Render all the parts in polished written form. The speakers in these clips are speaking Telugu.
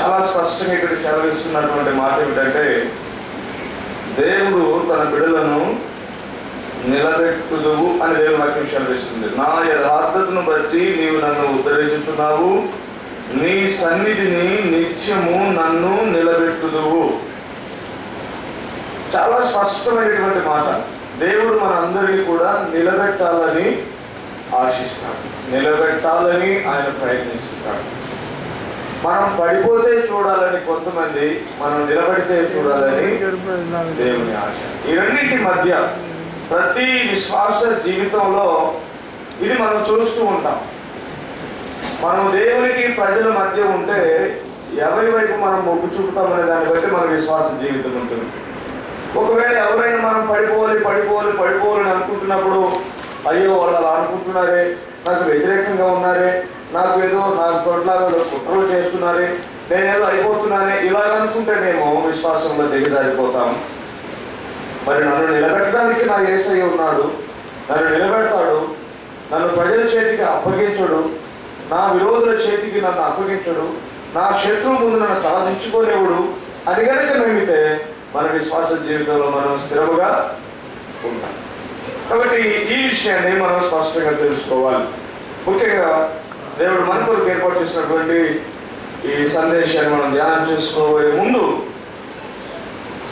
చాలా స్పష్టంగా ఇక్కడ చదివిస్తున్నటువంటి మాట ఏమిటంటే, దేవుడు తన బిడ్డలను నిలబెట్టుదువు అని దేవుని వాక్యం చదివిస్తుంది. నా యథార్థతను బట్టి నీవు నన్ను ఉద్ధరించుచున్నావు, నీ సన్నిధిని నిత్యము నన్ను నిలబెట్టుదువు. చాలా స్పష్టమైనటువంటి మాట. దేవుడు మనందరినీ కూడా నిలబెట్టాలని ఆశిస్తాడు, నిలబెట్టాలని ఆయన ప్రయత్నిస్తున్నాడు. మనం పడిపోతే చూడాలని కొంతమంది, మనం నిలబడితే చూడాలని దేవుని ఆశ. ఈ రెండింటి మధ్య ప్రతి విశ్వాస జీవితంలో ఇది మనం చూస్తూ ఉంటాం. మనం దేవునికి ప్రజల మధ్య ఉంటే ఎవరి వైపు మనం మొగ్గు చూపుతామనే దాన్ని బట్టి మన విశ్వాస జీవితం ఉంటుంది. ఒకవేళ ఎవరైనా మనం పడిపోవాలని అనుకుంటున్నప్పుడు, అయ్యో వాళ్ళు అలా అనుకుంటున్నారే, నాకు వ్యతిరేకంగా ఉన్నారే, నాకు తోటలాగా కుట్రలు చేస్తున్నారే, నేనేదో అయిపోతున్నానే, ఇలాగ అనుకుంటేనేమో విశ్వాసంలో దిగజారిపోతాం. మరి నన్ను నిలబెట్టడానికి నా యేసయ్య ఉన్నాడు, నన్ను నిలబెడతాడు, నన్ను ప్రజల చేతికి అప్పగించడు, నా విరోధుల చేతికి నన్ను అప్పగించడు, నా శత్రువు ముందు నన్ను తలదించుకోలేవుడు అని కనుక నమ్మితే మన విశ్వాస జీవితంలో మనం స్థిరముగా ఉంటాం. కాబట్టి ఈ విషయాన్ని మనం స్పష్టంగా తెలుసుకోవాలి. ముఖ్యంగా దేవుడు మన కొరకు ఏర్పాటు చేసినటువంటి ఈ సందేశాన్ని మనం ధ్యానం చేసుకోబోయే ముందు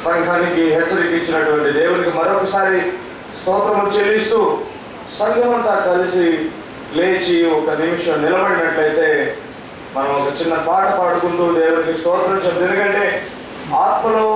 సంఘానికి హెచ్చరిక ఇచ్చినటువంటి దేవునికి మరొకసారి స్తోత్రము చెల్లిస్తూ సంఘమంతా కలిసి లేచి ఒక నిమిషం నిలబడినట్లయితే మనం ఒక చిన్న పాట పాడుకుంటూ దేవునికి స్తోత్రం చెప్తాం. ఎందుకంటే ఆత్మలో